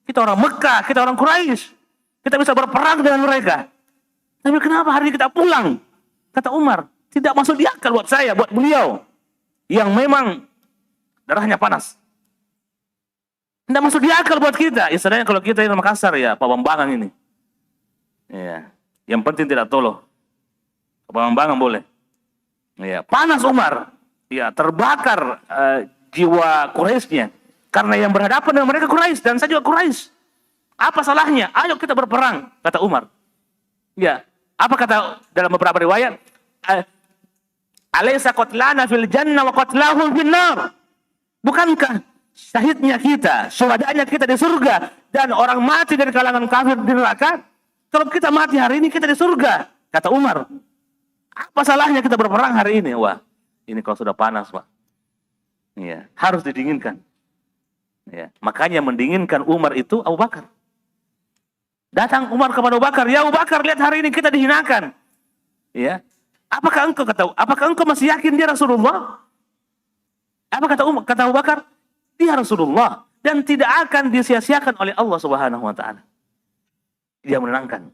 Kita orang Mekah, kita orang Quraisy. Kita bisa berperang dengan mereka. Tapi kenapa hari ini kita pulang? Kata Umar, tidak masuk di akal buat saya, buat beliau. Yang memang darahnya panas. Tidak masuk di akal buat kita. Istilahnya kalau kita di Makassar ya, Pabambangan ini. Ya. Yang penting tidak tolo. Pabambangan boleh. Ya. Panas Umar. Ya, terbakar jiwa Quraisynya. Karena yang berhadapan dengan mereka Quraisy dan saya juga Quraisy. Apa salahnya? Ayo kita berperang, kata Umar. Ya. Apa kata dalam beberapa riwayat? Alaysa qatlana fil jannah wa qatlahum fil nar. Bukankah syahidnya kita, syuhadanya kita di surga dan orang mati dari kalangan kafir di neraka? Kalau kita mati hari ini kita di surga, kata Umar. Apa salahnya kita berperang hari ini? Wah, ini kalau sudah panas, Pak. Iya, harus didinginkan. Ya, makanya mendinginkan Umar itu Abu Bakar. Datang Umar kepada Abu Bakar, ya Abu Bakar, lihat hari ini kita dihinakan. Ya, apakah engkau masih yakin dia Rasulullah? Apa kata Abu Bakar? Dia Rasulullah dan tidak akan disia-siakan oleh Allah Subhanahu wa taala. Dia menenangkan.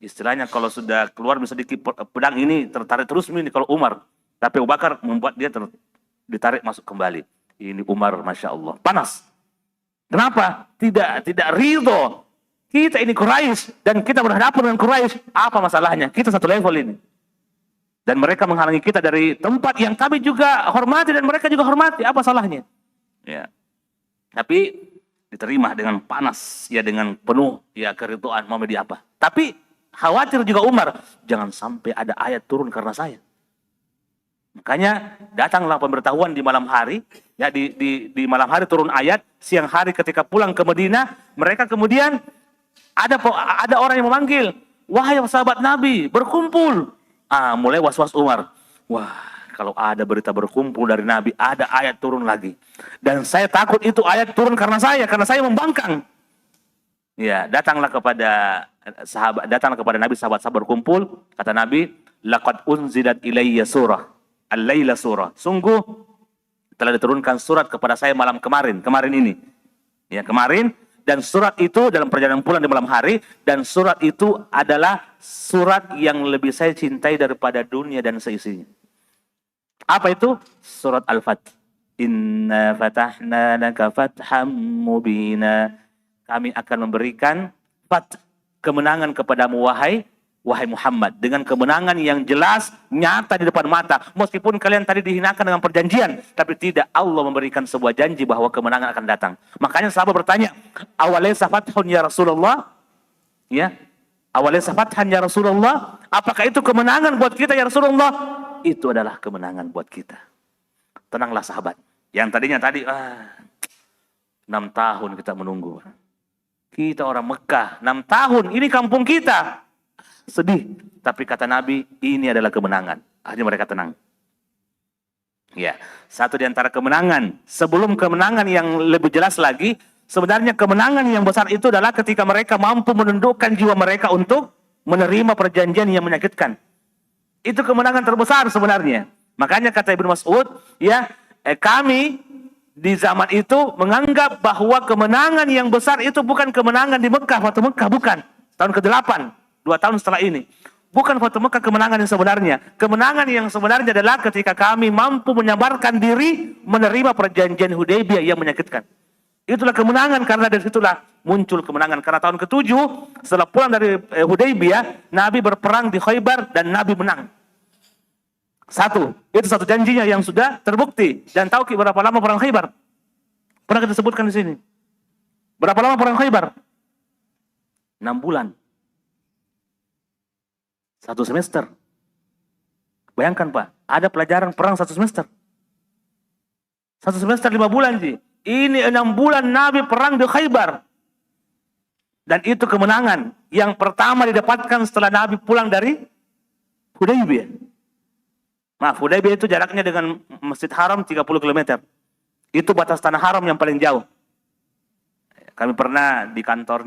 Istilahnya kalau sudah keluar bisa dikit pedang ini tertarik terus ini kalau Umar. Tapi Abu Bakar membuat dia ditarik masuk kembali. Ini Umar, Masya Allah. Panas. Kenapa? Tidak ridho. Kita ini Quraisy dan kita berhadapan dengan Quraisy. Apa masalahnya? Kita satu level ini. Dan mereka menghalangi kita dari tempat yang kami juga hormati dan mereka juga hormati. Apa salahnya? Ya. Tapi diterima dengan panas, ya dengan penuh ya keriduan mau di apa. Tapi khawatir juga Umar, jangan sampai ada ayat turun karena saya. Makanya datanglah pemberitahuan di malam hari, ya di malam hari turun ayat, siang hari ketika pulang ke Madinah, mereka kemudian ada orang yang memanggil, wahai sahabat Nabi, berkumpul. Mulai was-was Umar. Wah, kalau ada berita berkumpul dari Nabi, ada ayat turun lagi. Dan saya takut itu ayat turun karena saya membangkang. Ya, datanglah kepada Nabi, sahabat-sahabat berkumpul, kata Nabi, laqad unzilat ilayya surah, al-laila surah. Sungguh telah diturunkan surat kepada saya malam kemarin ini. Ya, kemarin. Dan surat itu dalam perjalanan pulang di malam hari, dan surat itu adalah surat yang lebih saya cintai daripada dunia dan seisinya. Apa itu? Surat Al-Fath. Inna fatahna laka fatham mubina. Kami akan memberikan kemenangan kepadamu wahai Muhammad, dengan kemenangan yang jelas, nyata di depan mata. Meskipun kalian tadi dihinakan dengan perjanjian, tapi tidak, Allah memberikan sebuah janji bahwa kemenangan akan datang. Makanya sahabat bertanya, awalaysa fathun ya Rasulullah? Ya, awalaysa fathan ya Rasulullah? Apakah itu kemenangan buat kita ya Rasulullah? Itu adalah kemenangan buat kita. Tenanglah sahabat. Yang tadinya 6 tahun kita menunggu. Kita orang Mekah, 6 tahun, ini kampung kita. Sedih, tapi kata Nabi, ini adalah kemenangan. Akhirnya mereka tenang. Ya, satu di antara kemenangan. Sebelum kemenangan yang lebih jelas lagi, sebenarnya kemenangan yang besar itu adalah ketika mereka mampu menundukkan jiwa mereka untuk menerima perjanjian yang menyakitkan. Itu kemenangan terbesar sebenarnya. Makanya kata Ibnu Mas'ud, ya, kami di zaman itu menganggap bahwa kemenangan yang besar itu bukan kemenangan di Mekah, waktu Mekah, bukan. Tahun ke-8. 2 tahun setelah ini. Bukan Fatu Mekah kemenangan yang sebenarnya. Kemenangan yang sebenarnya adalah ketika kami mampu menyabarkan diri menerima perjanjian Hudaybiyah yang menyakitkan. Itulah kemenangan, karena dari situlah muncul kemenangan. Karena tahun ke-7 setelah pulang dari Hudaybiyah, Nabi berperang di Khaybar dan Nabi menang. Itu satu janjinya yang sudah terbukti. Dan tahu berapa lama perang Khaybar? Pernah kita sebutkan di sini. Berapa lama perang Khaybar? 6 bulan. 1 semester. Bayangkan Pak, ada pelajaran perang 1 semester. 1 semester 5 bulan Ji. Ini 6 bulan Nabi perang di Khaybar. Dan itu kemenangan yang pertama didapatkan setelah Nabi pulang dari Hudaybiyah. Maaf, Hudaybiyah itu jaraknya dengan Masjid Haram 30 km. Itu batas tanah haram yang paling jauh. kami pernah di kantor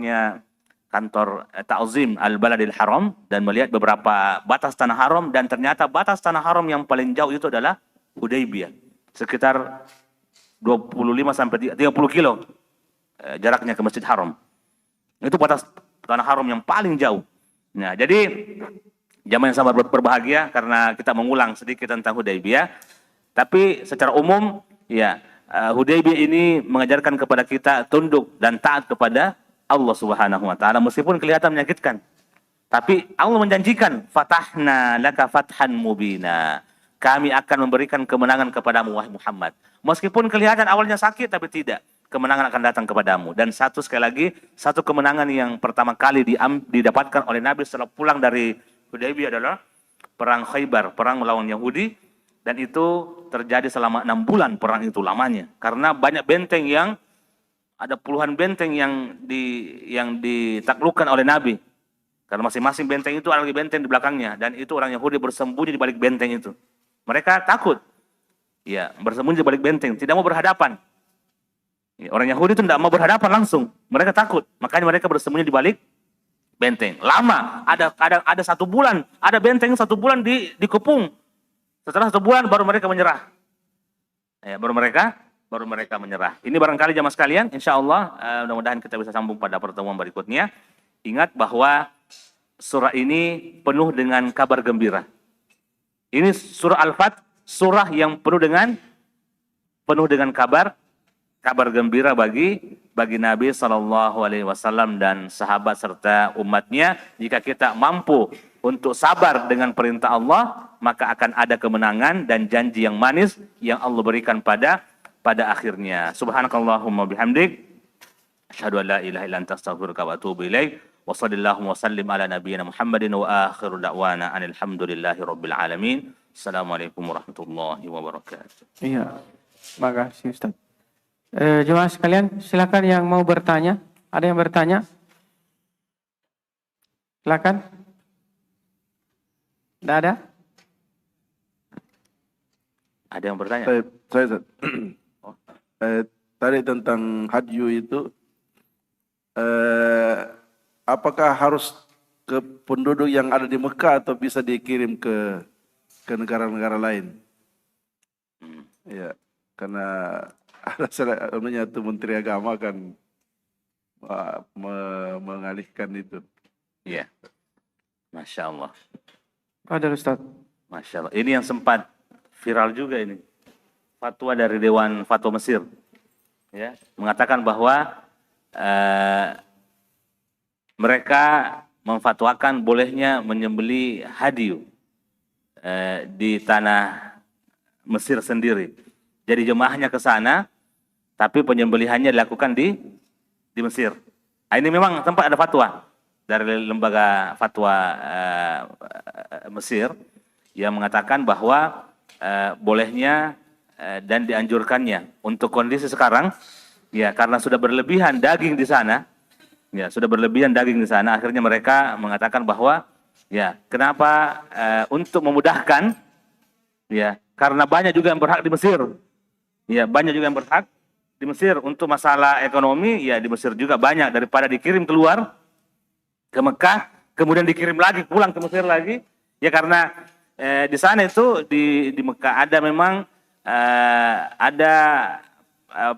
Ta'zim Al-Baladil Haram dan melihat beberapa batas tanah haram, dan ternyata batas tanah haram yang paling jauh itu adalah Hudaybiyah. Sekitar 25 sampai 30 kilo jaraknya ke Masjid Haram. Itu batas tanah haram yang paling jauh. Nah, jadi jamaah yang sabar berbahagia karena kita mengulang sedikit tentang Hudaybiyah. Tapi secara umum, ya, Hudaybiyah ini mengajarkan kepada kita tunduk dan taat kepada Allah Subhanahu wa taala meskipun kelihatan menyakitkan. Tapi Allah menjanjikan, "Fatahna laka fathan mubina." Kami akan memberikan kemenangan kepadamu wahai Muhammad. Meskipun kelihatan awalnya sakit, tapi tidak. Kemenangan akan datang kepadamu. Dan sekali lagi, satu kemenangan yang pertama kali didapatkan oleh Nabi setelah pulang dari Hudaybiyah adalah perang Khaybar, perang melawan Yahudi. Dan itu terjadi selama 6 bulan perang itu lamanya. Karena banyak benteng ada puluhan benteng yang ditaklukkan oleh Nabi. Karena masing-masing benteng itu ada lagi benteng di belakangnya. Dan itu orang Yahudi bersembunyi di balik benteng itu. Mereka takut. Ya, bersembunyi di balik benteng, tidak mau berhadapan. Ya, orang Yahudi itu tidak mau berhadapan langsung. Mereka takut. Makanya mereka bersembunyi di balik benteng. Lama, ada 1 bulan. Ada benteng 1 bulan dikepung. Setelah 1 bulan baru mereka menyerah. Ya, baru mereka menyerah. Ini barangkali jamaah sekalian, insya Allah mudah-mudahan kita bisa sambung pada pertemuan berikutnya. Ingat bahwa surah ini penuh dengan kabar gembira. Ini surah Al-Fath, surah yang penuh dengan kabar gembira bagi Nabi SAW dan sahabat serta umatnya. Jika kita mampu untuk sabar dengan perintah Allah, maka akan ada kemenangan dan janji yang manis yang Allah berikan pada akhirnya. Subhanakallahumma bihamdik, asyhadu an la ilaha illa anta astaghfiruka wa atubu ilaik. Wa sallallahu wa sallim ala nabiyyina Muhammadin wa akhiru da'wana anil hamdulillahi rabbil alamin. Assalamualaikum warahmatullahi wabarakatuh. Iya, makasih Ustaz. Jemaah sekalian, silakan yang mau bertanya. Ada yang bertanya? Silakan. Tidak ada? Ada yang bertanya? Saya tadi tentang hadyu itu, apakah harus ke penduduk yang ada di Mekah atau bisa dikirim ke negara-negara lain? Ya, karena ada itu Menteri Agama kan mengalihkan itu. Iya. Masya Allah. Ada Ustaz. Masya Allah. Ini yang sempat viral juga ini. Fatwa dari Dewan Fatwa Mesir. Ya, mengatakan bahwa mereka memfatwakan bolehnya menyembeli hadyu di tanah Mesir sendiri. Jadi jemaahnya ke sana, tapi penyembelihannya dilakukan di Mesir. Nah, ini memang tempat ada fatwa dari lembaga fatwa Mesir yang mengatakan bahwa bolehnya dan dianjurkannya untuk kondisi sekarang, ya karena sudah berlebihan daging di sana, akhirnya mereka mengatakan bahwa ya kenapa untuk memudahkan, ya karena banyak juga yang berhak di Mesir, untuk masalah ekonomi, ya di Mesir juga banyak, daripada dikirim keluar ke Mekah, kemudian dikirim lagi pulang ke Mesir lagi, ya karena di sana itu di Mekah ada memang ada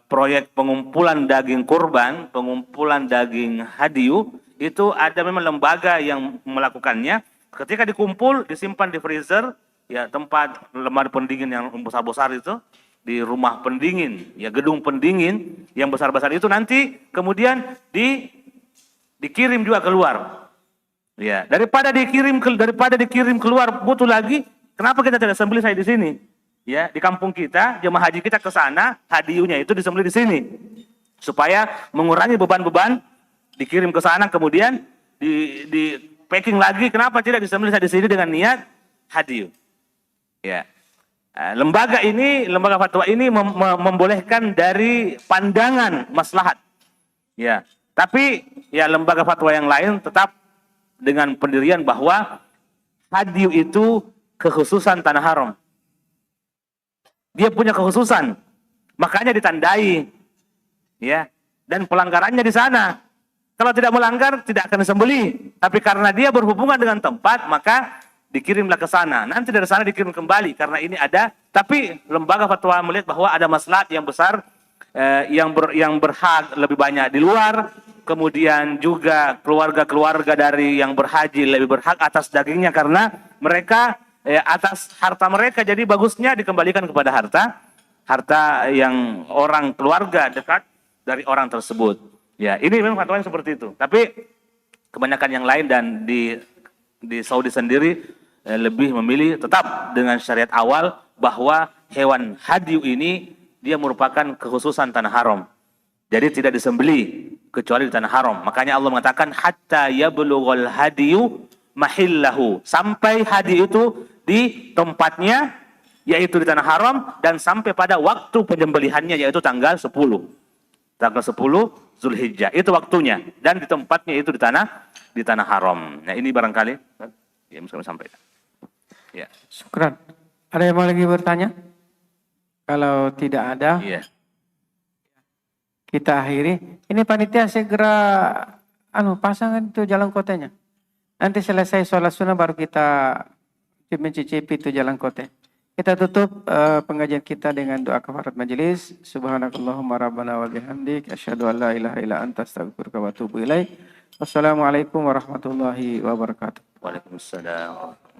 proyek pengumpulan daging kurban, pengumpulan daging hadyu, itu ada memang lembaga yang melakukannya. Ketika dikumpul, disimpan di freezer, ya tempat lemari pendingin yang besar-besar itu, di rumah pendingin, ya gedung pendingin yang besar-besar itu nanti kemudian dikirim juga keluar. Ya, daripada dikirim keluar butuh lagi, kenapa kita tidak sembelih saya di sini? Ya, di kampung kita, jemaah haji kita ke sana, hadiyunya itu disembelih di sini. Supaya mengurangi beban-beban, dikirim ke sana kemudian di packing lagi, kenapa tidak disembelih saya di sini dengan niat hadiyu? Ya. Lembaga fatwa ini membolehkan dari pandangan maslahat. Ya. Tapi ya lembaga fatwa yang lain tetap dengan pendirian bahwa hadiyu itu kekhususan tanah haram. Dia punya kekhususan, makanya ditandai, ya, dan pelanggarannya di sana. Kalau tidak melanggar tidak akan disembelih, tapi karena dia berhubungan dengan tempat maka dikirimlah ke sana. Nanti dari sana dikirim kembali karena ini ada. Tapi lembaga fatwa melihat bahwa ada maslahat yang besar yang berhak lebih banyak di luar. Kemudian juga keluarga-keluarga dari yang berhaji lebih berhak atas dagingnya karena mereka atas harta mereka. Jadi bagusnya dikembalikan kepada harta yang orang keluarga dekat dari orang tersebut. Ya, ini memang fatwa yang seperti itu. Tapi kebanyakan yang lain dan di Saudi sendiri lebih memilih tetap dengan syariat awal bahwa hewan hadyu ini dia merupakan kekhususan tanah haram. Jadi tidak disembeli kecuali di tanah haram. Makanya Allah mengatakan hatta yablughal hadyu mahillahu, sampai hadyu itu di tempatnya yaitu di tanah haram dan sampai pada waktu penyembelihannya yaitu tanggal 10. Tanggal 10 Zulhijjah itu waktunya dan di tempatnya itu di tanah haram. Nah, ini barangkali ya mesti sampaikan. Ya. Syukran. Ada yang mau lagi bertanya? Kalau tidak ada, Iya. kita akhiri. Ini panitia segera pasangan itu jalan kotanya. Nanti selesai sholat sunnah baru kita mencicipi itu jalan kota. Kita tutup pengajian kita dengan doa kafarat majelis. Subhanakallahumma rabbana wa bihamdik asyhadu an la ilaha illa anta astaghfiruka wa atubu ilaik. Wassalamualaikum warahmatullahi wabarakatuh. Waalaikumsalam.